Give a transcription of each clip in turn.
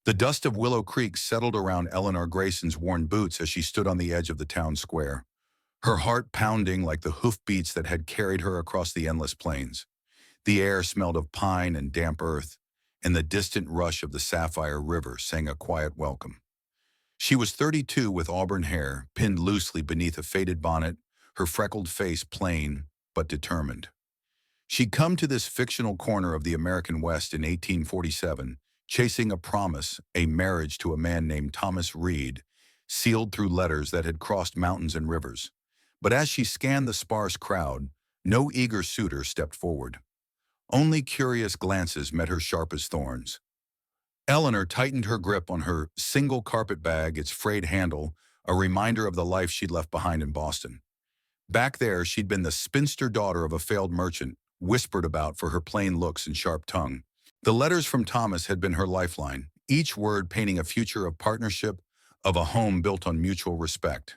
The dust of Willow Creek settled around Eleanor Grayson's worn boots as she stood on the edge of the town square, her heart pounding like the hoofbeats that had carried her across the endless plains. The air smelled of pine and damp earth, and the distant rush of the Sapphire River sang a quiet welcome. She was 32 with auburn hair, pinned loosely beneath a faded bonnet, her freckled face plain but determined. She'd come to this fictional corner of the American West in 1847, chasing a promise, a marriage to a man named Thomas Reed, sealed through letters that had crossed mountains and rivers. But as she scanned the sparse crowd, no eager suitor stepped forward. Only curious glances met her sharp as thorns. Eleanor tightened her grip on her single carpet bag, its frayed handle, a reminder of the life she'd left behind in Boston. Back there, she'd been the spinster daughter of a failed merchant, whispered about for her plain looks and sharp tongue. The letters from Thomas had been her lifeline, each word painting a future of partnership, of a home built on mutual respect.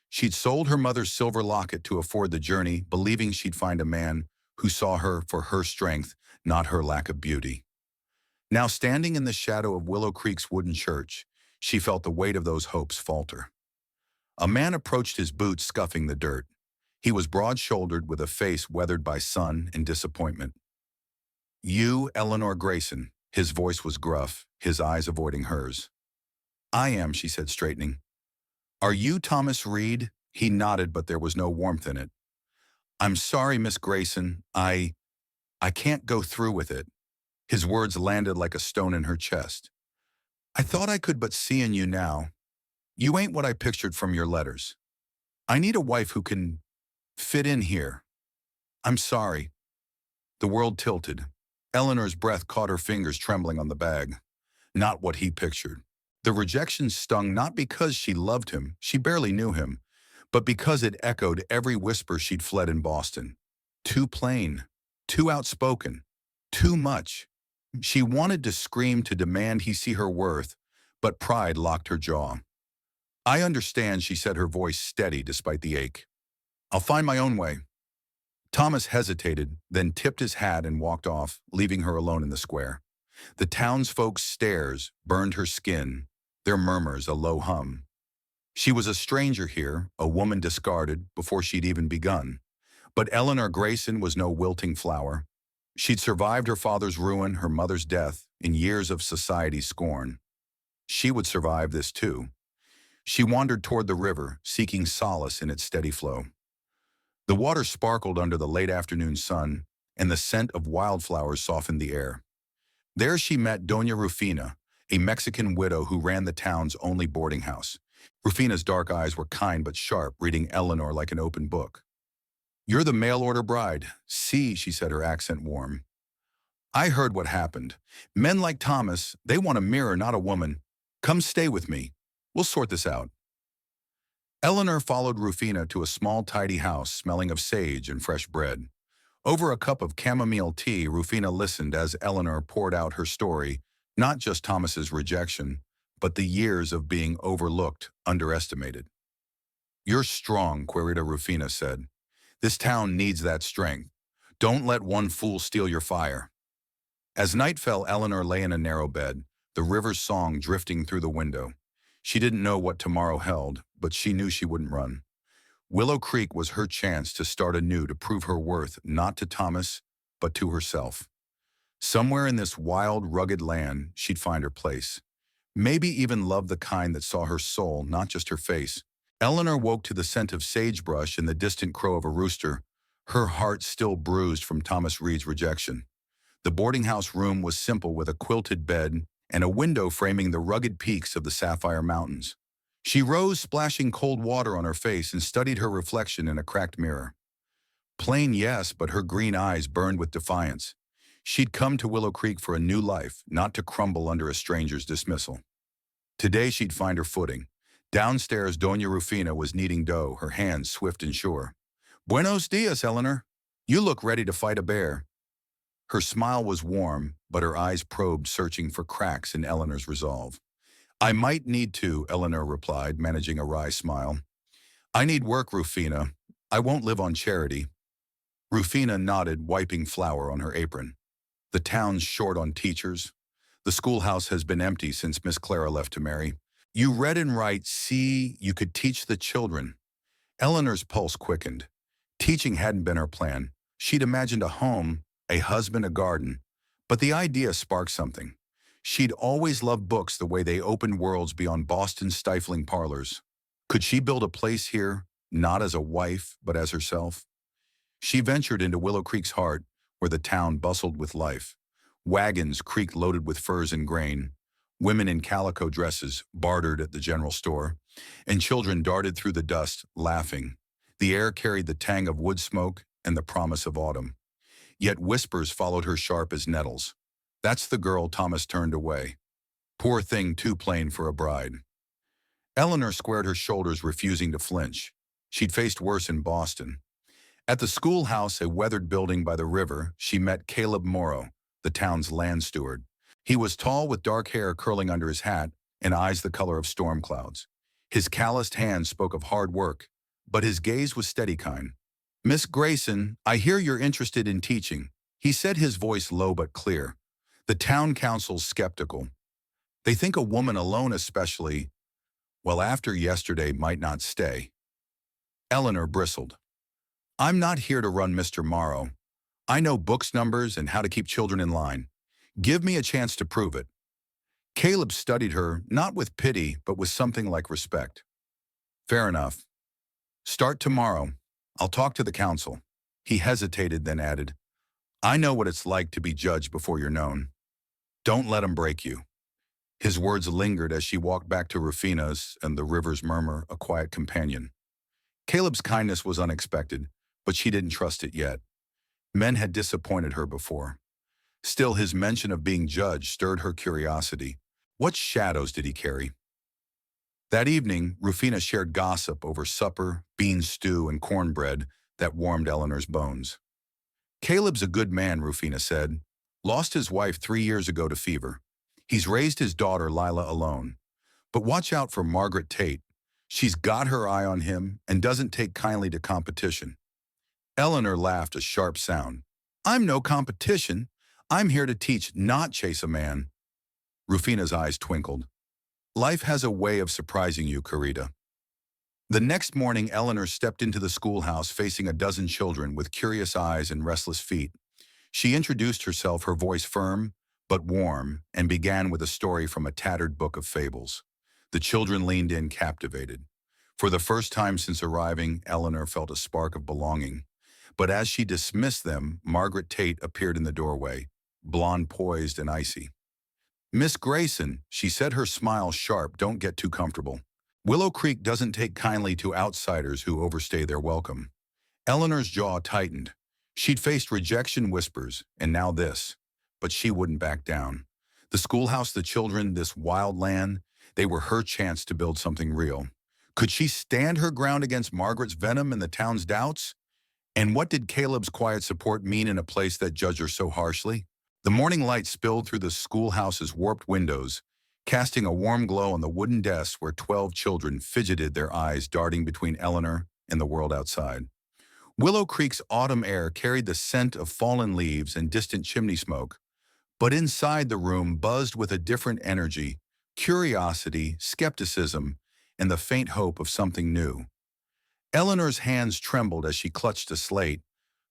She'd sold her mother's silver locket to afford the journey, believing she'd find a man who saw her for her strength, not her lack of beauty. Now standing in the shadow of Willow Creek's wooden church, she felt the weight of those hopes falter. A man approached, his boots scuffing the dirt. He was broad-shouldered with a face weathered by sun and disappointment. "You, Eleanor Grayson," his voice was gruff, his eyes avoiding hers. "I am," she said, straightening. "Are you Thomas Reed?" He nodded, but there was no warmth in it. "I'm sorry, Miss Grayson. I can't go through with it." His words landed like a stone in her chest. "I thought I could, but seeing you now, you ain't what I pictured from your letters. I need a wife who can fit in here. I'm sorry." The world tilted. Eleanor's breath caught her fingers trembling on the bag. Not what he pictured. The rejection stung not because she loved him, she barely knew him, but because it echoed every whisper she'd fled in Boston. Too plain, too outspoken, too much. She wanted to scream, to demand he see her worth, but pride locked her jaw. "I understand," she said, her voice steady despite the ache. "I'll find my own way." Thomas hesitated, then tipped his hat and walked off, leaving her alone in the square. The townsfolk's stares burned her skin, their murmurs a low hum. She was a stranger here, a woman discarded before she'd even begun. But Eleanor Grayson was no wilting flower. She'd survived her father's ruin, her mother's death, in years of society's scorn. She would survive this too. She wandered toward the river, seeking solace in its steady flow. The water sparkled under the late afternoon sun, and the scent of wildflowers softened the air. There she met doña Rufina, a Mexican widow who ran the town's only boarding house. Rufina's dark eyes were kind but sharp, reading Eleanor like an open book. "You're the mail-order bride. See," she said, her accent warm. "I heard what happened. Men like Thomas, they want a mirror, not a woman. Come stay with me. We'll sort this out." Eleanor followed Rufina to a small, tidy house smelling of sage and fresh bread. Over a cup of chamomile tea, Rufina listened as Eleanor poured out her story, not just Thomas's rejection, but the years of being overlooked, underestimated. "You're strong," Querida Rufina said. "This town needs that strength. Don't let one fool steal your fire." As night fell, Eleanor lay in a narrow bed, the river's song drifting through the window. She didn't know what tomorrow held, but she knew she wouldn't run. Willow Creek was her chance to start anew, to prove her worth not to Thomas, but to herself. Somewhere in this wild, rugged land, she'd find her place. Maybe even love the kind that saw her soul, not just her face. Eleanor woke to the scent of sagebrush and the distant crow of a rooster, her heart still bruised from Thomas Reed's rejection. The boarding house room was simple, with a quilted bed and a window framing the rugged peaks of the Sapphire Mountains. She rose, splashing cold water on her face, and studied her reflection in a cracked mirror. Plain, yes, but her green eyes burned with defiance. She'd come to Willow Creek for a new life, not to crumble under a stranger's dismissal. Today she'd find her footing. Downstairs, doña Rufina was kneading dough, her hands swift and sure. "Buenos dias, Eleanor. You look ready to fight a bear." Her smile was warm, but her eyes probed, searching for cracks in Eleanor's resolve. "I might need to," Eleanor replied, managing a wry smile. "I need work, Rufina. I won't live on charity." Rufina nodded, wiping flour on her apron. "The town's short on teachers. The schoolhouse has been empty since Miss Clara left to marry. You read and write, see, you could teach the children. Eleanor's pulse quickened. Teaching hadn't been her plan. She'd imagined a home, a husband, a garden. But the idea sparked something. She'd always loved books the way they opened worlds beyond Boston's stifling parlors. Could she build a place here, not as a wife, but as herself? She ventured into Willow Creek's heart, where the town bustled with life. Wagons creaked loaded with furs and grain. Women in calico dresses bartered at the general store, and children darted through the dust, laughing. The air carried the tang of wood smoke and the promise of autumn. Yet whispers followed her sharp as nettles. That's the girl. Thomas turned away. Poor thing, too plain for a bride. Eleanor squared her shoulders, refusing to flinch. She'd faced worse in Boston. At the schoolhouse, a weathered building by the river, she met Caleb Morrow, the town's land steward. He was tall, with dark hair curling under his hat and eyes the color of storm clouds. His calloused hands spoke of hard work, but his gaze was steady kind. "Miss Grayson, I hear you're interested in teaching," he said, his voice low but clear. "The town council's skeptical. They think a woman alone, especially, well, after yesterday, might not stay." Eleanor bristled. "I'm not here to run Mr. Morrow. I know books, numbers, and how to keep children in line. Give me a chance to prove it." Caleb studied her, not with pity, but with something like respect. "Fair enough. Start tomorrow. I'll talk to the council." He hesitated, then added, "I know what it's like to be judged before you're known. Don't let 'em break you." His words lingered as she walked back to Rufina's and the river's murmur, a quiet companion. Caleb's kindness was unexpected, but she didn't trust it yet. Men had disappointed her before. Still, his mention of being judged stirred her curiosity. What shadows did he carry? That evening, Rufina shared gossip over supper, bean stew, and cornbread that warmed Eleanor's bones. "Caleb's a good man," Rufina said. "Lost his wife 3 years ago to fever. He's raised his daughter, Lila, alone. But watch out for Margaret Tate. She's got her eye on him and doesn't take kindly to competition." Eleanor laughed, a sharp sound. "I'm no competition. I'm here to teach, not chase a man." Rufina's eyes twinkled. "Life has a way of surprising you, Carita." The next morning, Eleanor stepped into the schoolhouse facing a dozen children with curious eyes and restless feet. She introduced herself, her voice firm but warm, and began with a story from a tattered book of fables. The children leaned in, captivated. For the first time since arriving, Eleanor felt a spark of belonging. But as she dismissed them, Margaret Tate appeared in the doorway, blonde, poised, and icy. "Miss Grayson," she said, her smile sharp, "don't get too comfortable. Willow Creek doesn't take kindly to outsiders who overstay their welcome." Eleanor's jaw tightened. She'd faced rejection, whispers, and now this. But she wouldn't back down. The schoolhouse, the children, this wild land, they were her chance to build something real. Could she stand her ground against Margaret's venom and the town's doubts? And what did Caleb's quiet support mean in a place that judged her so harshly? The morning light spilled through the schoolhouse's warped windows, casting a warm glow on the wooden desks where 12 children fidgeted, their eyes darting between Eleanor and the world outside. Willow Creek's autumn air carried the scent of fallen leaves and distant chimney smoke, but inside the room buzzed with a different energy, curiosity, skepticism, and the faint hope of something new. Eleanor's hands trembled as she clutched a slate,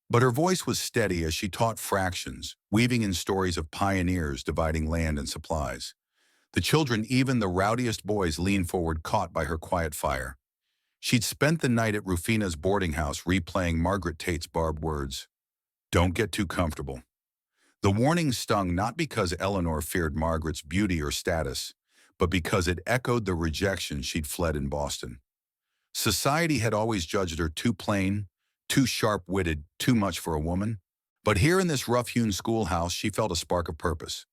but her voice was steady as she taught fractions, weaving in stories of pioneers dividing land and supplies. The children, even the rowdiest boys, leaned forward, caught by her quiet fire. She'd spent the night at Rufina's boarding house replaying Margaret Tate's barbed words. "Don't get too comfortable." The warning stung not because Eleanor feared Margaret's beauty or status, but because it echoed the rejection she'd fled in Boston. Society had always judged her too plain, too sharp-witted, too much for a woman. But here in this rough-hewn schoolhouse, she felt a spark of purpose.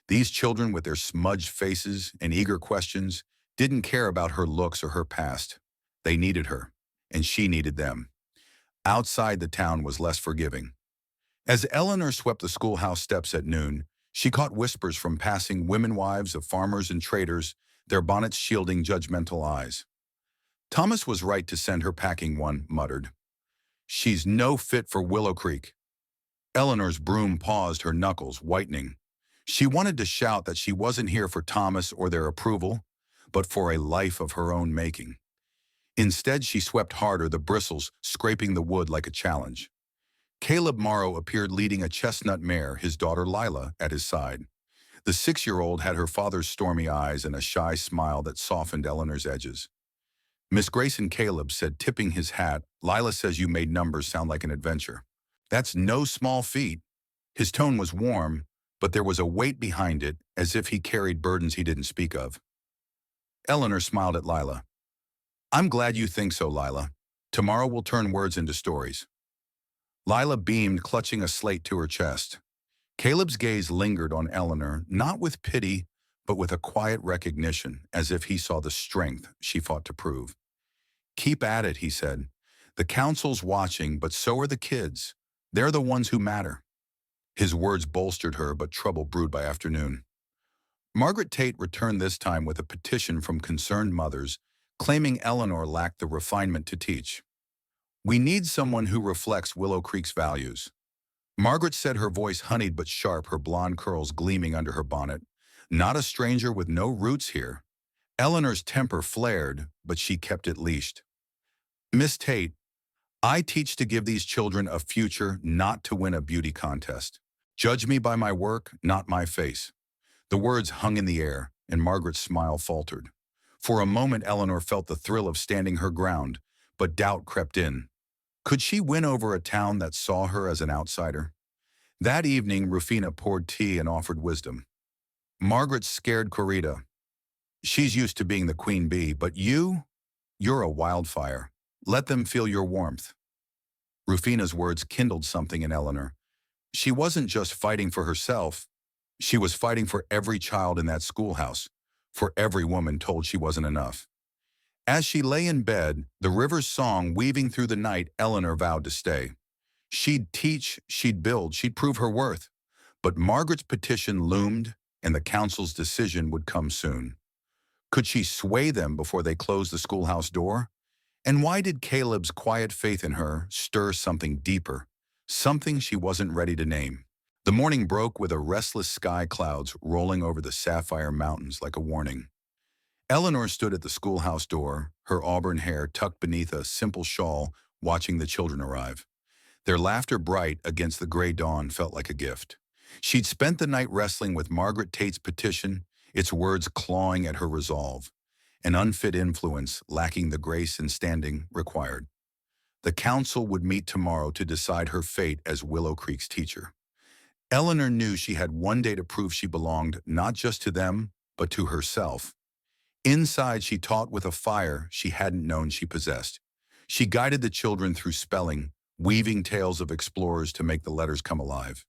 These children, with their smudged faces and eager questions, didn't care about her looks or her past. They needed her, and she needed them. Outside, the town was less forgiving. As Eleanor swept the schoolhouse steps at noon, she caught whispers from passing women, wives of farmers and traders, their bonnets shielding judgmental eyes. "Thomas was right to send her packing," one muttered. "She's no fit for Willow Creek." Eleanor's broom paused, her knuckles whitening. She wanted to shout that she wasn't here for Thomas or their approval, but for a life of her own making. Instead, she swept harder, the bristles scraping the wood like a challenge. Caleb Morrow appeared leading a chestnut mare, his daughter Lila, at his side. The 6-year-old had her father's stormy eyes and a shy smile that softened Eleanor's edges. Miss Grayson, Caleb said, tipping his hat, "Lila says you made numbers sound like an adventure. That's no small feat." His tone was warm, but there was a weight behind it, as if he carried burdens he didn't speak of. Eleanor smiled at Lila. "I'm glad you think so, Lila. Tomorrow we'll turn words into stories." Lila beamed, clutching a slate to her chest. Caleb's gaze lingered on Eleanor, not with pity, but with a quiet recognition, as if he saw the strength she fought to prove. "Keep at it," he said. "The council's watching, but so are the kids. They're the ones who matter." His words bolstered her, but trouble brewed by afternoon. Margaret Tate returned this time with a petition from concerned mothers, claiming Eleanor lacked the refinement to teach. "We need someone who reflects Willow Creek's values." Margaret said, her voice honeyed but sharp, her blonde curls gleaming under her bonnet. "Not a stranger with no roots here." Eleanor's temper flared, but she kept it leashed. "Miss Tate, I teach to give these children a future, not to win a beauty contest. Judge me by my work, not my face." The words hung in the air, and Margaret's smile faltered. For a moment, Eleanor felt the thrill of standing her ground, but doubt crept in. Could she win over a town that saw her as an outsider? That evening, Rufina poured tea and offered wisdom. Margaret scared Corita. "She's used to being the queen bee, but you're a wildfire. Let them feel your warmth." Rufina's words kindled something in Eleanor. She wasn't just fighting for herself. She was fighting for every child in that schoolhouse, for every woman told she wasn't enough. As she lay in bed, the river's song weaving through the night, Eleanor vowed to stay. She'd teach, she'd build, she'd prove her worth. But Margaret's petition loomed, and the council's decision would come soon. Could she sway them before they closed the schoolhouse door? And why did Caleb's quiet faith in her stir something deeper, something she wasn't ready to name? The morning broke with a restless sky, clouds rolling over the sapphire mountains like a warning. Eleanor stood at the schoolhouse door, her auburn hair tucked beneath a simple shawl, watching the children arrive. Their laughter, bright against the gray dawn, felt like a gift. She'd spent the night wrestling with Margaret Tate's petition, its words clawing at her resolve, an unfit influence lacking the grace and standing required. The council would meet tomorrow to decide her fate as Willow Creek's teacher. Eleanor knew she had one day to prove she belonged not just to them, but to herself. Inside, she taught with a fire she hadn't known she possessed. She guided the children through spelling, weaving tales of explorers to make the letters come alive.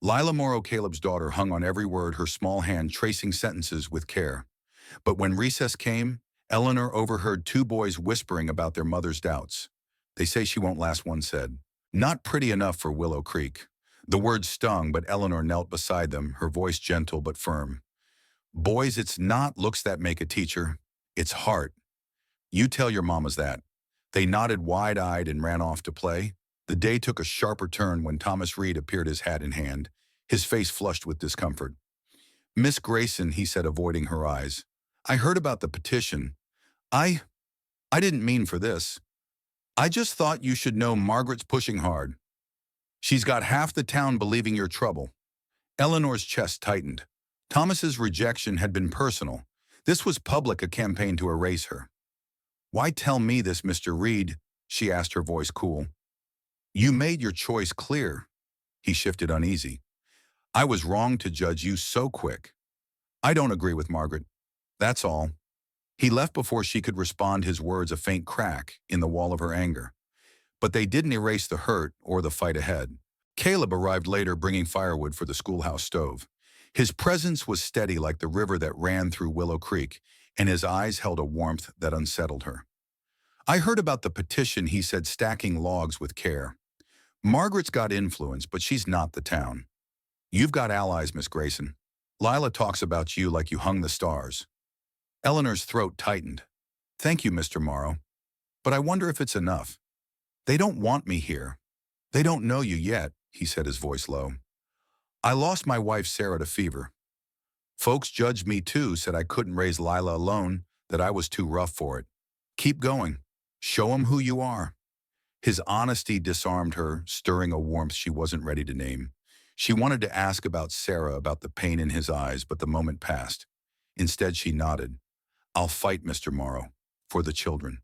Lila Morrow, Caleb's daughter, hung on every word, her small hand tracing sentences with care. But when recess came, Eleanor overheard 2 boys whispering about their mother's doubts. "They say she won't last," one said. "Not pretty enough for Willow Creek." The words stung, but Eleanor knelt beside them, her voice gentle but firm. "Boys, it's not looks that make a teacher. It's heart. You tell your mamas that." They nodded wide-eyed and ran off to play. The day took a sharper turn when Thomas Reed appeared, his hat in hand, his face flushed with discomfort. "Miss Grayson," he said, avoiding her eyes, "I heard about the petition. I didn't mean for this. I just thought you should know Margaret's pushing hard. She's got half the town believing you're trouble." Eleanor's chest tightened. Thomas's rejection had been personal. This was public, a campaign to erase her. "Why tell me this, Mr. Reed?" she asked, her voice cool. "You made your choice clear." He shifted, uneasy. "I was wrong to judge you so quick. I don't agree with Margaret. That's all." He left before she could respond, his words a faint crack in the wall of her anger. But they didn't erase the hurt or the fight ahead. Caleb arrived later, bringing firewood for the schoolhouse stove. His presence was steady like the river that ran through Willow Creek, and his eyes held a warmth that unsettled her. "I heard about the petition," he said, stacking logs with care. "Margaret's got influence, but she's not the town. You've got allies, Miss Grayson. Lila talks about you like you hung the stars." Eleanor's throat tightened. "Thank you, Mr. Morrow. But I wonder if it's enough. They don't want me here. They don't know you yet," he said, his voice low. I lost my wife Sarah to fever. Folks judged me too, said I couldn't raise Lila alone, that I was too rough for it. Keep going. Show 'em who you are. His honesty disarmed her, stirring a warmth she wasn't ready to name. She wanted to ask about Sarah, about the pain in his eyes, but the moment passed. Instead, she nodded. I'll fight, Mr. Morrow, for the children.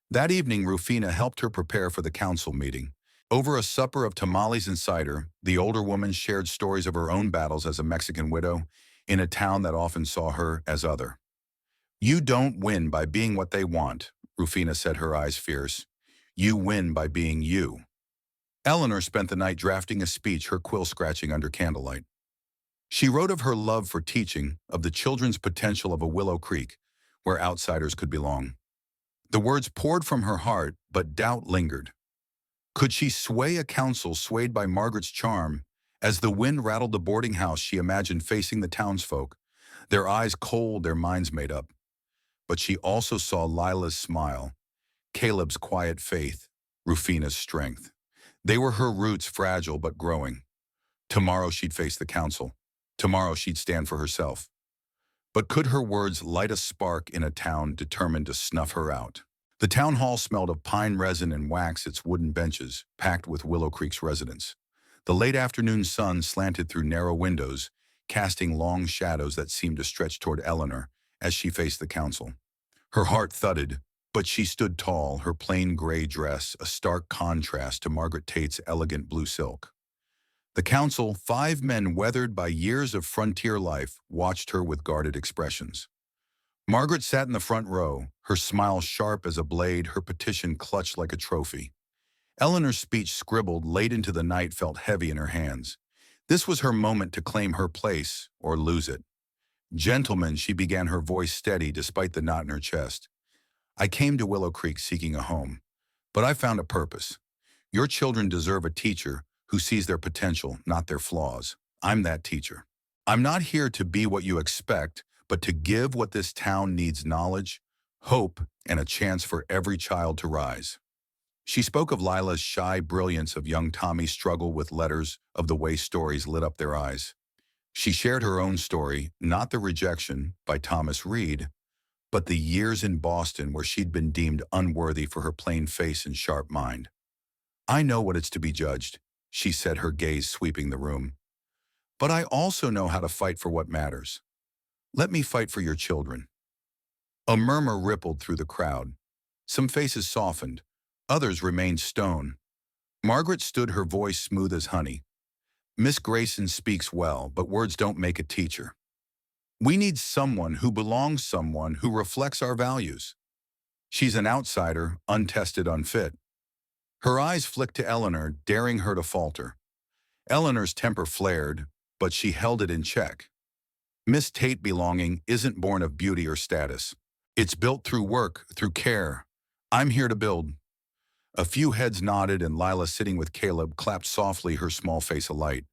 That evening, Rufina helped her prepare for the council meeting. Over a supper of tamales and cider, the older woman shared stories of her own battles as a Mexican widow in a town that often saw her as other. You don't win by being what they want, Rufina said, her eyes fierce. You win by being you. Eleanor spent the night drafting a speech, her quill scratching under candlelight. She wrote of her love for teaching, of the children's potential of a Willow Creek, where outsiders could belong. The words poured from her heart, but doubt lingered. Could she sway a council swayed by Margaret's charm? As the wind rattled the boarding house, she imagined facing the townsfolk, their eyes cold, their minds made up. But she also saw Lila's smile, Caleb's quiet faith, Rufina's strength. They were her roots, fragile but growing. Tomorrow she'd face the council. Tomorrow she'd stand for herself. But could her words light a spark in a town determined to snuff her out? The town hall smelled of pine resin and wax, its wooden benches, packed with Willow Creek's residents. The late afternoon sun slanted through narrow windows, casting long shadows that seemed to stretch toward Eleanor as she faced the council. Her heart thudded, but she stood tall, her plain gray dress a stark contrast to Margaret Tate's elegant blue silk. The council, 5 men weathered by years of frontier life, watched her with guarded expressions. Margaret sat in the front row, her smile sharp as a blade, her petition clutched like a trophy. Eleanor's speech, scribbled late into the night, felt heavy in her hands. This was her moment to claim her place or lose it. Gentlemen, she began, her voice steady despite the knot in her chest. I came to Willow Creek seeking a home, but I found a purpose. Your children deserve a teacher who sees their potential, not their flaws. I'm that teacher. I'm not here to be what you expect, but to give what this town needs: knowledge, hope, and a chance for every child to rise. She spoke of Lila's shy brilliance, of young Tommy's struggle with letters, of the way stories lit up their eyes. She shared her own story, not the rejection by Thomas Reed, but the years in Boston where she'd been deemed unworthy for her plain face and sharp mind. I know what it's to be judged, she said, her gaze sweeping the room. But I also know how to fight for what matters. Let me fight for your children. A murmur rippled through the crowd. Some faces softened. Others remained stone. Margaret stood, her voice smooth as honey. Miss Grayson speaks well, but words don't make a teacher. We need someone who belongs, someone who reflects our values. She's an outsider, untested, unfit. Her eyes flicked to Eleanor, daring her to falter. Eleanor's temper flared, but she held it in check. Miss Tate belonging isn't born of beauty or status. It's built through work, through care. I'm here to build. A few heads nodded, and Lila, sitting with Caleb, clapped softly, her small face alight.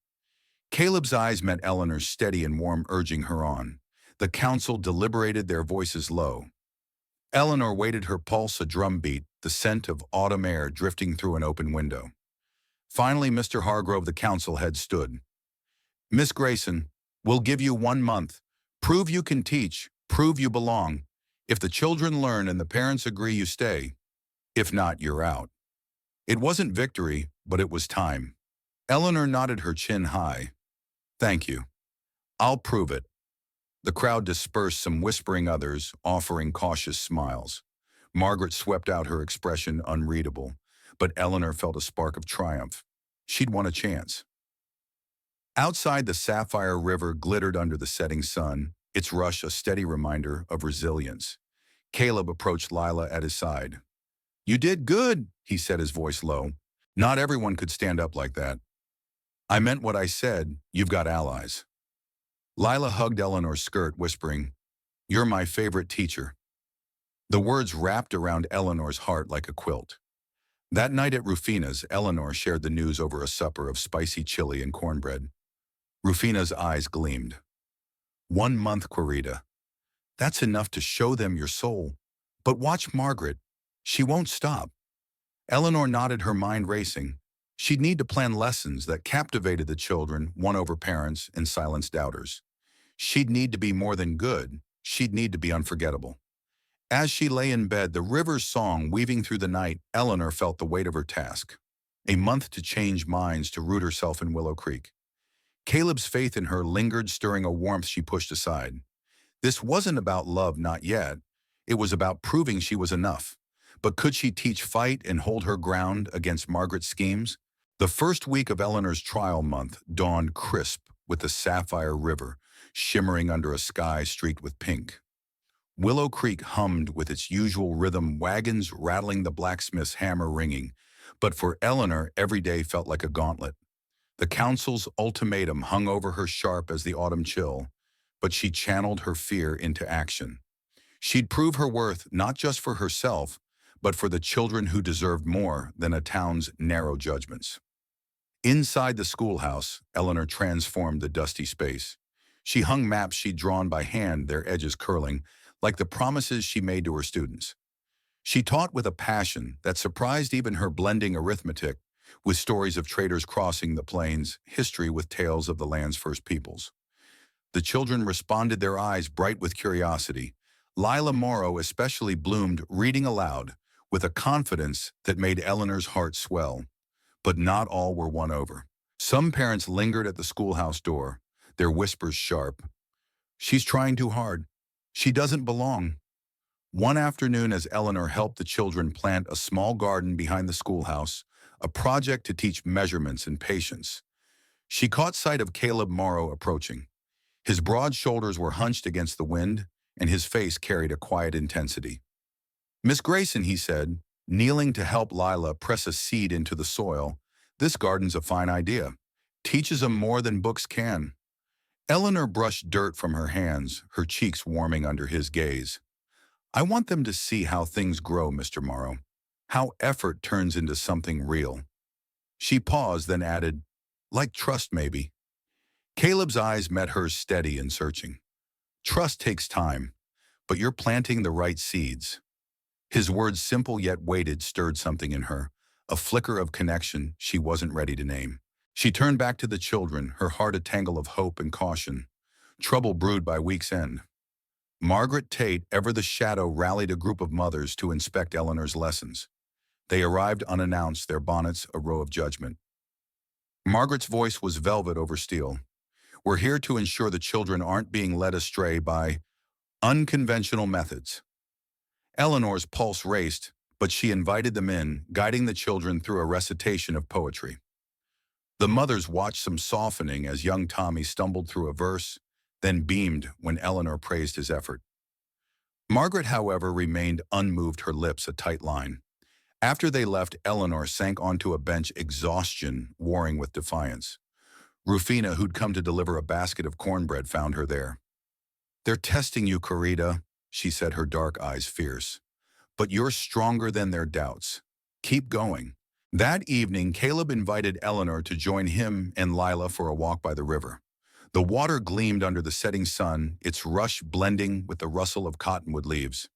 Caleb's eyes met Eleanor's, steady and warm, urging her on. The council deliberated, their voices low. Eleanor waited, her pulse a drumbeat, the scent of autumn air drifting through an open window. Finally, Mr. Hargrove, the council head, stood. Miss Grayson, we'll give you 1 month. Prove you can teach, prove you belong. If the children learn and the parents agree, you stay. If not, you're out. It wasn't victory, but it was time. Eleanor nodded, her chin high. Thank you. I'll prove it. The crowd dispersed, some whispering, others offering cautious smiles. Margaret swept out, her expression unreadable, but Eleanor felt a spark of triumph. She'd won a chance. Outside, the Sapphire River glittered under the setting sun, its rush a steady reminder of resilience. Caleb approached Lila at his side. You did good, he said, his voice low. Not everyone could stand up like that. I meant what I said. You've got allies. Lila hugged Eleanor's skirt, whispering, You're my favorite teacher. The words wrapped around Eleanor's heart like a quilt. That night at Rufina's, Eleanor shared the news over a supper of spicy chili and cornbread. Rufina's eyes gleamed. 1 month, Querida. That's enough to show them your soul. But watch Margaret. She won't stop. Eleanor nodded, her mind racing. She'd need to plan lessons that captivated the children, won over parents, and silenced doubters. She'd need to be more than good. She'd need to be unforgettable. As she lay in bed, the river's song weaving through the night, Eleanor felt the weight of her task. A month to change minds, to root herself in Willow Creek. Caleb's faith in her lingered, stirring a warmth she pushed aside. This wasn't about love, not yet. It was about proving she was enough. But could she teach fight and hold her ground against Margaret's schemes? The first week of Eleanor's trial month dawned crisp with the sapphire river shimmering under a sky streaked with pink. Willow Creek hummed with its usual rhythm, wagons rattling, the blacksmith's hammer ringing. But for Eleanor, every day felt like a gauntlet. The council's ultimatum hung over her sharp as the autumn chill, but she channeled her fear into action. She'd prove her worth not just for herself, but for the children who deserved more than a town's narrow judgments. Inside the schoolhouse, Eleanor transformed the dusty space. She hung maps she'd drawn by hand, their edges curling, like the promises she made to her students. She taught with a passion that surprised even her, blending arithmetic with stories of traders crossing the plains, history with tales of the land's first peoples. The children responded, their eyes bright with curiosity. Caleb Morrow especially bloomed, reading aloud, with a confidence that made Eleanor's heart swell. But not all were won over. Some parents lingered at the schoolhouse door, their whispers sharp. "She's trying too hard. She doesn't belong." One afternoon, as Eleanor helped the children plant a small garden behind the schoolhouse, a project to teach measurements and patience, she caught sight of Caleb Morrow approaching. His broad shoulders were hunched against the wind, and his face carried a quiet intensity. "Miss Grayson," he said, kneeling to help Lila press a seed into the soil, "this garden's a fine idea. Teaches 'em more than books can." Eleanor brushed dirt from her hands, her cheeks warming under his gaze. "I want them to see how things grow, Mr. Morrow. How effort turns into something real." She paused, then added, "Like trust, maybe." Caleb's eyes met hers, steady and searching. "Trust takes time, but you're planting the right seeds." His words, simple yet weighted, stirred something in her, a flicker of connection she wasn't ready to name. She turned back to the children, her heart a tangle of hope and caution. Trouble brewed by week's end. Margaret Tate, ever the shadow, rallied a group of mothers to inspect Eleanor's lessons. They arrived unannounced, their bonnets a row of judgment. Margaret's voice was velvet over steel. "We're here to ensure the children aren't being led astray by unconventional methods." Eleanor's pulse raced, but she invited them in, guiding the children through a recitation of poetry. The mothers watched some softening as young Tommy stumbled through a verse, then beamed when Eleanor praised his effort. Margaret, however, remained unmoved, her lips a tight line. After they left, Eleanor sank onto a bench, exhaustion warring with defiance. Rufina, who'd come to deliver a basket of cornbread, found her there. "They're testing you, Corita," she said, her dark eyes fierce. "But you're stronger than their doubts. Keep going." That evening, Caleb invited Eleanor to join him and Lila for a walk by the river. The water gleamed under the setting sun, its rush blending with the rustle of cottonwood leaves.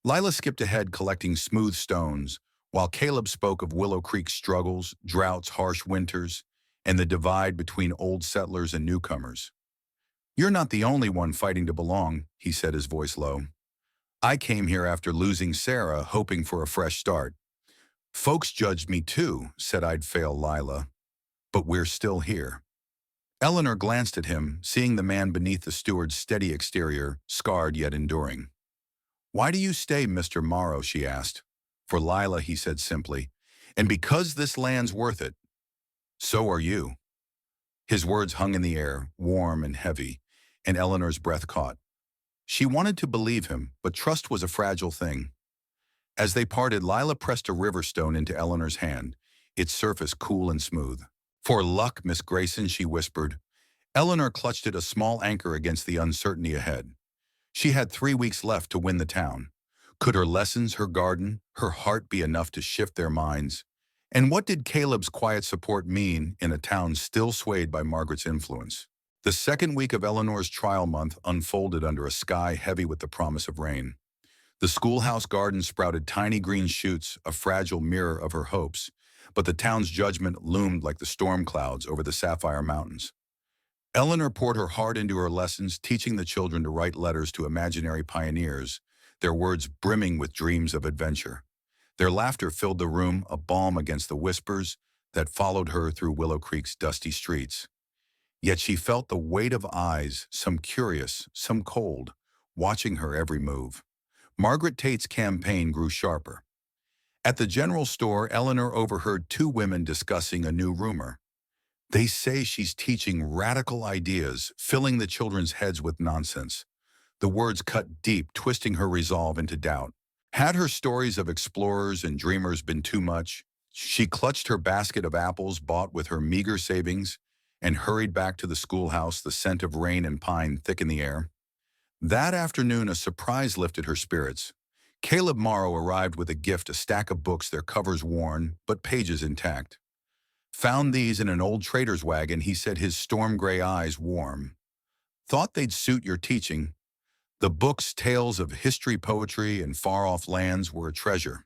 Lila skipped ahead, collecting smooth stones, while Caleb spoke of Willow Creek's struggles, droughts, harsh winters, and the divide between old settlers and newcomers. "You're not the only one fighting to belong," he said, his voice low. "I came here after losing Sarah, hoping for a fresh start. Folks judged me too, said I'd fail Lila. But we're still here." Eleanor glanced at him, seeing the man beneath the steward's steady exterior, scarred yet enduring. "Why do you stay, Mr. Morrow?" she asked. "For Lila," he said simply, "and because this land's worth it. So are you." His words hung in the air, warm and heavy, and Eleanor's breath caught. She wanted to believe him, but trust was a fragile thing. As they parted, Lila pressed a river stone into Eleanor's hand, its surface cool and smooth. "For luck, Miss Grayson," she whispered. Eleanor clutched it, a small anchor against the uncertainty ahead. She had 3 weeks left to win the town. Could her lessons, her garden, her heart be enough to shift their minds? And what did Caleb's quiet support mean in a town still swayed by Margaret's influence? The second week of Eleanor's trial month unfolded under a sky heavy with the promise of rain. The schoolhouse garden sprouted tiny green shoots, a fragile mirror of her hopes. but the town's judgment loomed like the storm clouds over the Sapphire Mountains. Eleanor poured her heart into her lessons, teaching the children to write letters to imaginary pioneers, their words brimming with dreams of adventure. Their laughter filled the room, a balm against the whispers that followed her through Willow Creek's dusty streets. Yet she felt the weight of eyes, some curious, some cold, watching her every move. Margaret Tate's campaign grew sharper. At the general store, Eleanor overheard two women discussing a new rumor. They say she's teaching radical ideas, filling the children's heads with nonsense. The words cut deep, twisting her resolve into doubt. Had her stories of explorers and dreamers been too much? She clutched her basket of apples bought with her meager savings and hurried back to the schoolhouse, the scent of rain and pine thick in the air. That afternoon, a surprise lifted her spirits. Caleb Morrow arrived with a gift, a stack of books, their covers worn, but pages intact. Found these in an old trader's wagon, he said, his storm gray eyes warm. Thought they'd suit your teaching. The books, tales of history, poetry, and far-off lands, were a treasure.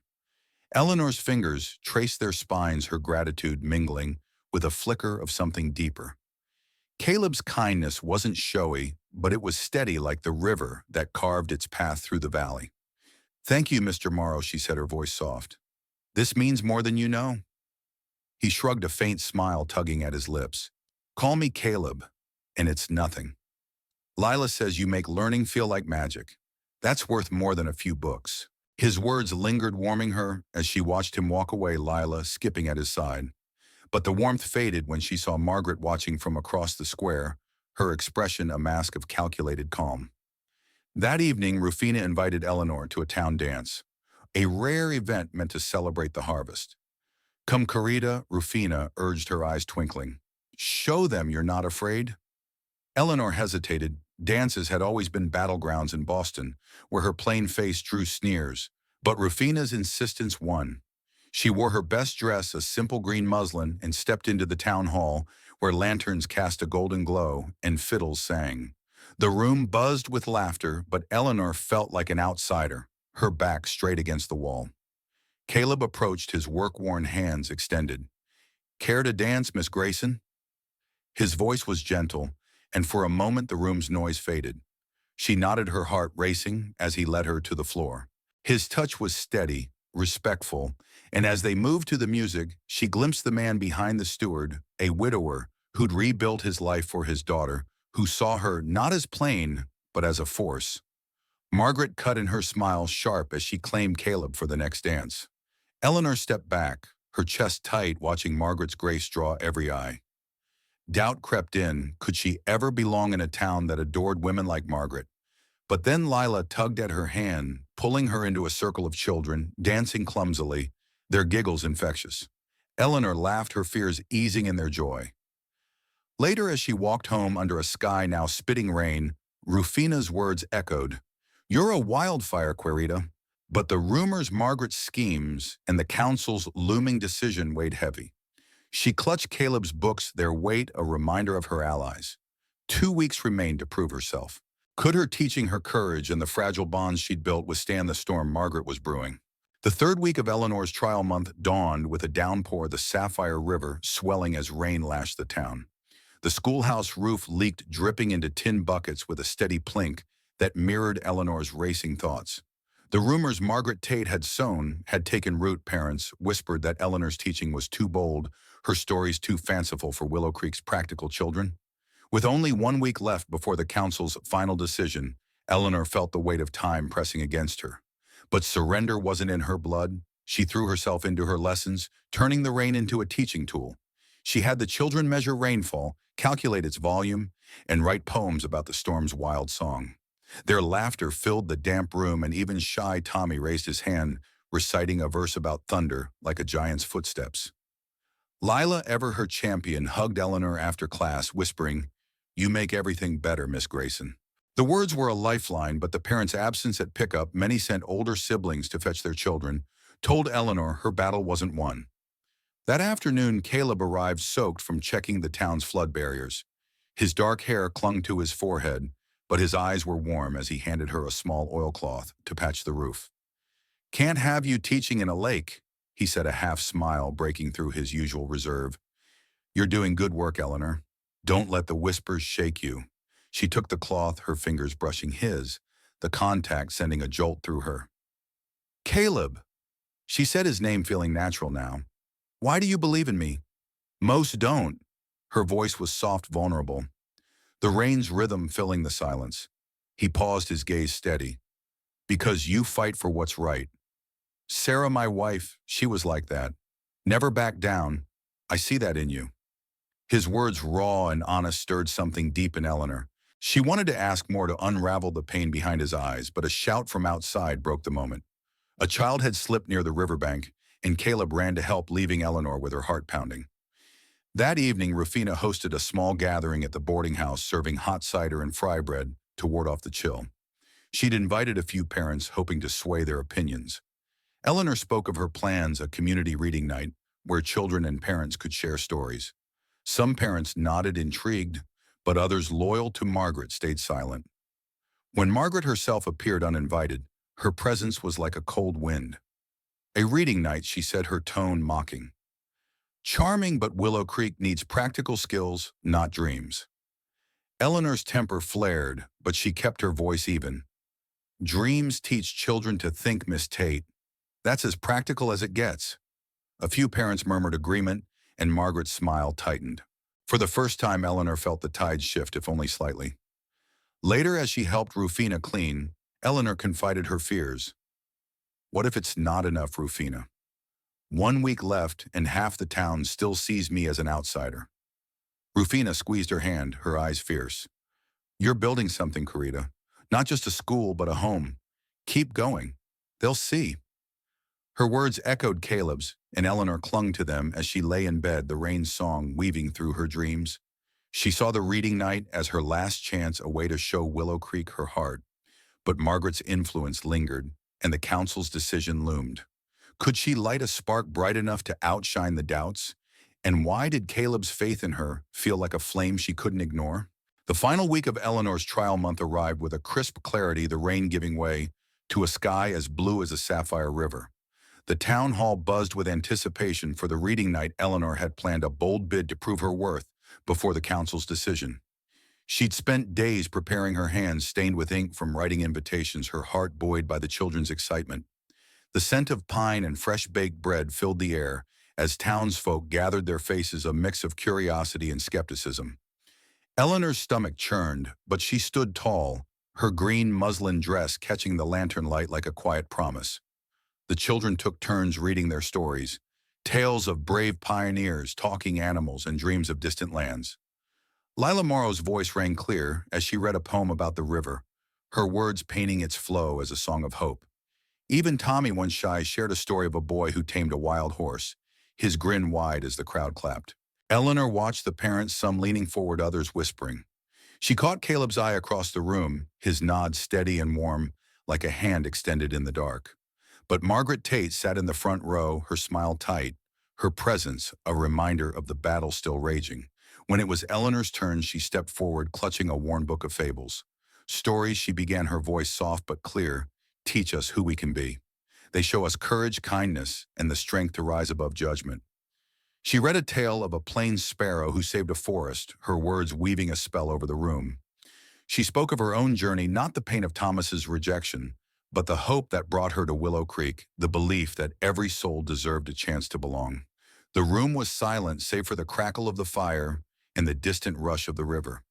Eleanor's fingers traced their spines, her gratitude mingling with a flicker of something deeper. Caleb's kindness wasn't showy, but it was steady like the river that carved its path through the valley. "Thank you, Mr. Morrow," she said, her voice soft. "This means more than you know." He shrugged, a faint smile tugging at his lips. "Call me Caleb, and it's nothing. Lila says you make learning feel like magic. That's worth more than a few books." His words lingered, warming her as she watched him walk away, Lila skipping at his side. But the warmth faded when she saw Margaret watching from across the square, her expression a mask of calculated calm. That evening, Rufina invited Eleanor to a town dance, a rare event meant to celebrate the harvest. "Come, Carita," Rufina urged, her eyes twinkling. "Show them you're not afraid." Eleanor hesitated. Dances had always been battlegrounds in Boston, where her plain face drew sneers, but Rufina's insistence won. She wore her best dress, a simple green muslin, and stepped into the town hall, where lanterns cast a golden glow and fiddles sang. The room buzzed with laughter, but Eleanor felt like an outsider, her back straight against the wall. Caleb approached, his work-worn hands extended. "Care to dance, Miss Grayson?" His voice was gentle, and for a moment the room's noise faded. She nodded, her heart racing as he led her to the floor. His touch was steady, respectful, and as they moved to the music, she glimpsed the man behind the steward, a widower who'd rebuilt his life for his daughter, who saw her not as plain, but as a force. Margaret cut in, her smile sharp as she claimed Caleb for the next dance. Eleanor stepped back, her chest tight, watching Margaret's grace draw every eye. Doubt crept in. Could she ever belong in a town that adored women like Margaret? But then Lila tugged at her hand, pulling her into a circle of children, dancing clumsily, their giggles infectious. Eleanor laughed, her fears easing in their joy. Later, as she walked home under a sky now spitting rain, Rufina's words echoed. "You're a wildfire, Querida." But the rumors, Margaret's schemes, and the council's looming decision weighed heavy. She clutched Caleb's books, their weight a reminder of her allies. 2 weeks remained to prove herself. Could her teaching, her courage, and the fragile bonds she'd built withstand the storm Margaret was brewing? The third week of Eleanor's trial month dawned with a downpour, the Sapphire River swelling as rain lashed the town. The schoolhouse roof leaked, dripping into tin buckets with a steady plink that mirrored Eleanor's racing thoughts. The rumors Margaret Tate had sown had taken root. Parents whispered that Eleanor's teaching was too bold, her stories too fanciful for Willow Creek's practical children. With only 1 week left before the council's final decision, Eleanor felt the weight of time pressing against her. But surrender wasn't in her blood. She threw herself into her lessons, turning the rain into a teaching tool. She had the children measure rainfall, calculate its volume, and write poems about the storm's wild song. Their laughter filled the damp room, and even shy Tommy raised his hand, reciting a verse about thunder like a giant's footsteps. Lila, ever her champion, hugged Eleanor after class, whispering, "You make everything better, Miss Grayson." The words were a lifeline, but the parents' absence at pickup, many sent older siblings to fetch their children, told Eleanor her battle wasn't won. That afternoon, Caleb arrived soaked from checking the town's flood barriers. His dark hair clung to his forehead, but his eyes were warm as he handed her a small oilcloth to patch the roof. "Can't have you teaching in a lake," he said, a half smile breaking through his usual reserve. You're doing good work, Eleanor. Don't let the whispers shake you. She took the cloth, her fingers brushing his, the contact sending a jolt through her. Caleb! She said his name, feeling natural now. Why do you believe in me? Most don't. Her voice was soft, vulnerable, the rain's rhythm filling the silence. He paused, his gaze steady. Because you fight for what's right. Sarah, my wife, she was like that. Never back down. I see that in you. His words, raw and honest, stirred something deep in Eleanor. She wanted to ask more, to unravel the pain behind his eyes, but a shout from outside broke the moment. A child had slipped near the riverbank, and Caleb ran to help, leaving Eleanor with her heart pounding. That evening, Rufina hosted a small gathering at the boarding house, serving hot cider and fry bread to ward off the chill. She'd invited a few parents, hoping to sway their opinions. Eleanor spoke of her plans, a community reading night where children and parents could share stories. Some parents nodded, intrigued, but others, loyal to Margaret, stayed silent. When Margaret herself appeared uninvited, her presence was like a cold wind. A reading night, she said, her tone mocking. Charming, but Willow Creek needs practical skills, not dreams. Eleanor's temper flared, but she kept her voice even. Dreams teach children to think, Miss Tate. That's as practical as it gets. A few parents murmured agreement, and Margaret's smile tightened. For the first time, Eleanor felt the tide shift, if only slightly. Later, as she helped Rufina clean, Eleanor confided her fears. What if it's not enough, Rufina? 1 week left, and half the town still sees me as an outsider. Rufina squeezed her hand, her eyes fierce. You're building something, Carita. Not just a school, but a home. Keep going. They'll see. Her words echoed Caleb's, and Eleanor clung to them as she lay in bed, the rain song weaving through her dreams. She saw the reading night as her last chance, a way to show Willow Creek her heart. But Margaret's influence lingered, and the council's decision loomed. Could she light a spark bright enough to outshine the doubts? And why did Caleb's faith in her feel like a flame she couldn't ignore? The final week of Eleanor's trial month arrived with a crisp clarity, the rain giving way to a sky as blue as a sapphire river. The town hall buzzed with anticipation for the reading night. Eleanor had planned a bold bid to prove her worth before the council's decision. She'd spent days preparing, her hands stained with ink from writing invitations, her heart buoyed by the children's excitement. The scent of pine and fresh-baked bread filled the air as townsfolk gathered, their faces a mix of curiosity and skepticism. Eleanor's stomach churned, but she stood tall, her green muslin dress catching the lantern light like a quiet promise. The children took turns reading their stories, tales of brave pioneers, talking animals, and dreams of distant lands. Lila Morrow's voice rang clear as she read a poem about the river, her words painting its flow as a song of hope. Even Tommy, once shy, shared a story of a boy who tamed a wild horse, his grin wide as the crowd clapped. Eleanor watched the parents, some leaning forward, others whispering. She caught Caleb's eye across the room, his nod steady and warm, like a hand extended in the dark. But Margaret Tate sat in the front row, her smile tight, her presence a reminder of the battle still raging. When it was Eleanor's turn, she stepped forward, clutching a worn book of fables. Stories, she began, her voice soft but clear, teach us who we can be. They show us courage, kindness, and the strength to rise above judgment. She read a tale of a plain sparrow who saved a forest, her words weaving a spell over the room. She spoke of her own journey, not the pain of Thomas's rejection, but the hope that brought her to Willow Creek, the belief that every soul deserved a chance to belong. The room was silent, save for the crackle of the fire and the distant rush of the river.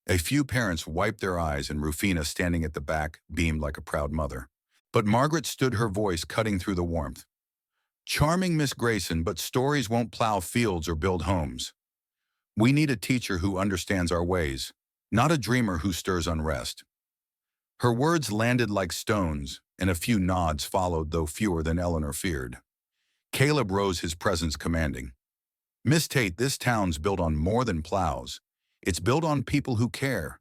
A few parents wiped their eyes, and Rufina, standing at the back, beamed like a proud mother. But Margaret stood, her voice cutting through the warmth. Charming Miss Grayson, but stories won't plow fields or build homes. We need a teacher who understands our ways, not a dreamer who stirs unrest. Her words landed like stones, and a few nods followed, though fewer than Eleanor feared. Caleb rose, his presence commanding. Miss Tate, this town's built on more than plows. It's built on people who care.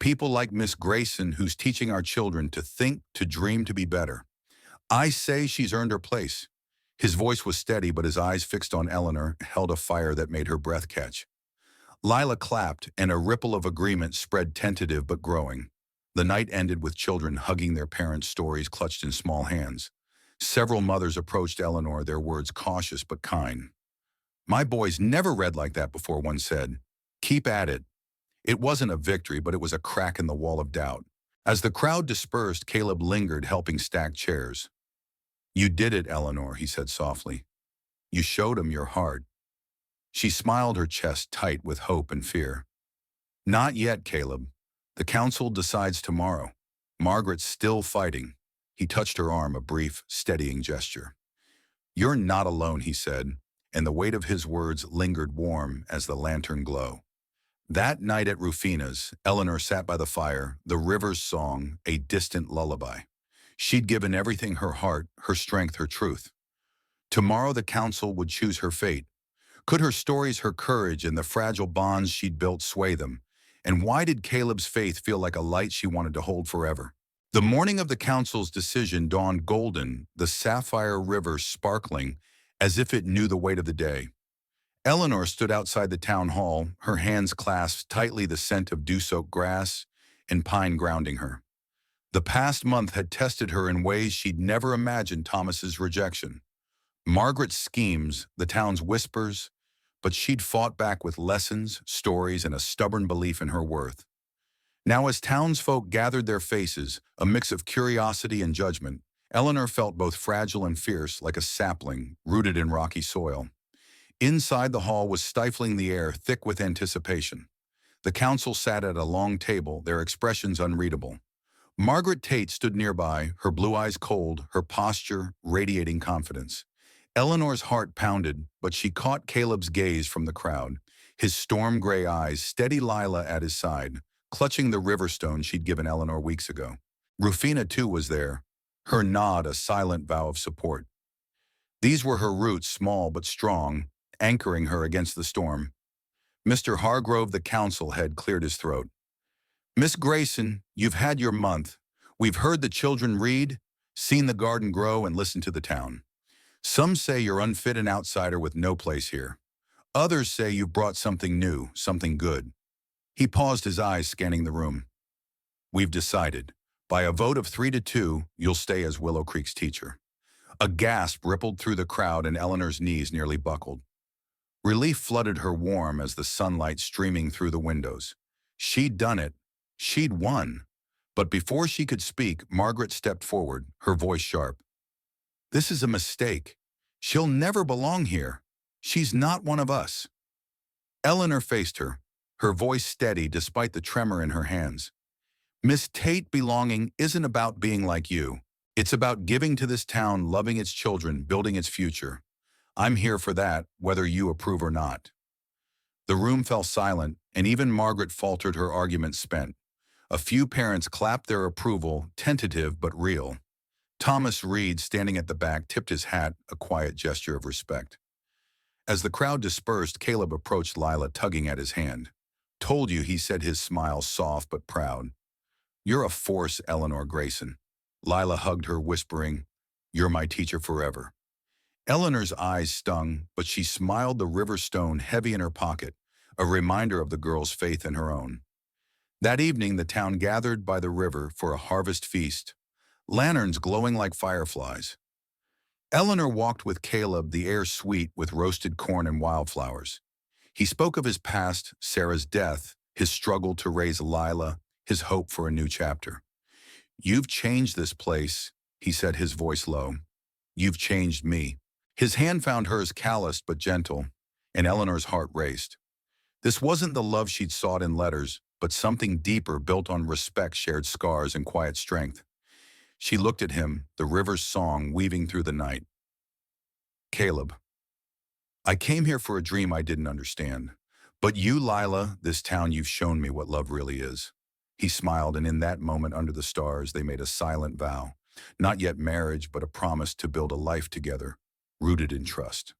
People like Miss Grayson, who's teaching our children to think, to dream, to be better. I say she's earned her place. His voice was steady, but his eyes, fixed on Eleanor, held a fire that made her breath catch. Lila clapped, and a ripple of agreement spread, tentative but growing. The night ended with children hugging their parents, stories clutched in small hands. Several mothers approached Eleanor, their words cautious but kind. "My boy's never read like that before," one said. "Keep at it." It wasn't a victory, but it was a crack in the wall of doubt. As the crowd dispersed, Caleb lingered, helping stack chairs. "You did it, Eleanor," he said softly. "You showed him your heart." She smiled, her chest tight with hope and fear. "Not yet, Caleb. The council decides tomorrow. Margaret's still fighting." He touched her arm, a brief, steadying gesture. "You're not alone," he said, and the weight of his words lingered warm as the lantern glow. That night at Rufina's, Eleanor sat by the fire, the river's song, a distant lullaby. She'd given everything, her heart, her strength, her truth. Tomorrow the council would choose her fate. Could her stories, her courage, and the fragile bonds she'd built sway them? And why did Caleb's faith feel like a light she wanted to hold forever? The morning of the council's decision dawned golden, the sapphire river sparkling as if it knew the weight of the day. Eleanor stood outside the town hall, her hands clasped tightly, the scent of dew-soaked grass and pine grounding her. The past month had tested her in ways she'd never imagined. Thomas's rejection, Margaret's schemes, the town's whispers, but she'd fought back with lessons, stories, and a stubborn belief in her worth. Now, as townsfolk gathered, their faces, a mix of curiosity and judgment, Eleanor felt both fragile and fierce, like a sapling rooted in rocky soil. Inside, the hall was stifling, the air thick with anticipation. The council sat at a long table, their expressions unreadable. Margaret Tate stood nearby, her blue eyes cold, her posture radiating confidence. Eleanor's heart pounded, but she caught Caleb's gaze from the crowd, his storm-gray eyes steady, Lila at his side, clutching the river stone she'd given Eleanor weeks ago. Rufina, too, was there, her nod a silent vow of support. These were her roots, small but strong, anchoring her against the storm. Mr. Hargrove, the council head, cleared his throat. "Miss Grayson, you've had your month. We've heard the children read, seen the garden grow, and listened to the town. Some say you're unfit, an outsider with no place here. Others say you've brought something new, something good." He paused, his eyes scanning the room. "We've decided. By a vote of 3-2, you'll stay as Willow Creek's teacher." A gasp rippled through the crowd, and Eleanor's knees nearly buckled. Relief flooded her, warm as the sunlight streaming through the windows. She'd done it. She'd won. But before she could speak, Margaret stepped forward, her voice sharp. "This is a mistake. She'll never belong here. She's not one of us." Eleanor faced her voice steady despite the tremor in her hands. "Miss Tate, belonging isn't about being like you. It's about giving to this town, loving its children, building its future. I'm here for that, whether you approve or not." The room fell silent, and even Margaret faltered, her argument spent. A few parents clapped their approval, tentative but real. Thomas Reed, standing at the back, tipped his hat, a quiet gesture of respect. As the crowd dispersed, Caleb approached Lila, tugging at his hand. "Told you," he said, his smile soft but proud. "You're a force, Eleanor Grayson." Lila hugged her, whispering, "You're my teacher forever." Eleanor's eyes stung, but she smiled, the river stone heavy in her pocket, a reminder of the girl's faith in her own. That evening, the town gathered by the river for a harvest feast, lanterns glowing like fireflies. Eleanor walked with Caleb, the air sweet with roasted corn and wildflowers. He spoke of his past, Sarah's death, his struggle to raise Lila, his hope for a new chapter. "You've changed this place," he said, his voice low. "You've changed me." His hand found hers, calloused but gentle, and Eleanor's heart raced. This wasn't the love she'd sought in letters, but something deeper, built on respect, shared scars, and quiet strength. She looked at him, the river's song weaving through the night. "Caleb, I came here for a dream I didn't understand. But you, Lila, this town, you've shown me what love really is." He smiled, and in that moment under the stars, they made a silent vow. Not yet marriage, but a promise to build a life together, rooted in trust.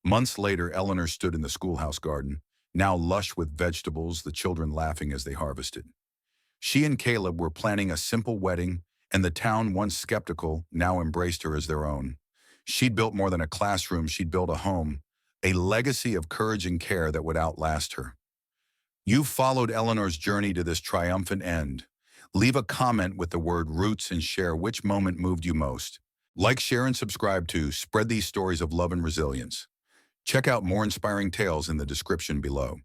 Months later, Eleanor stood in the schoolhouse garden, now lush with vegetables, the children laughing as they harvested. She and Caleb were planning a simple wedding, and the town, once skeptical, now embraced her as their own. She'd built more than a classroom, she'd built a home, a legacy of courage and care that would outlast her. You've followed Eleanor's journey to this triumphant end. Leave a comment with the word roots and share which moment moved you most. Like, share, and subscribe to spread these stories of love and resilience. Check out more inspiring tales in the description below.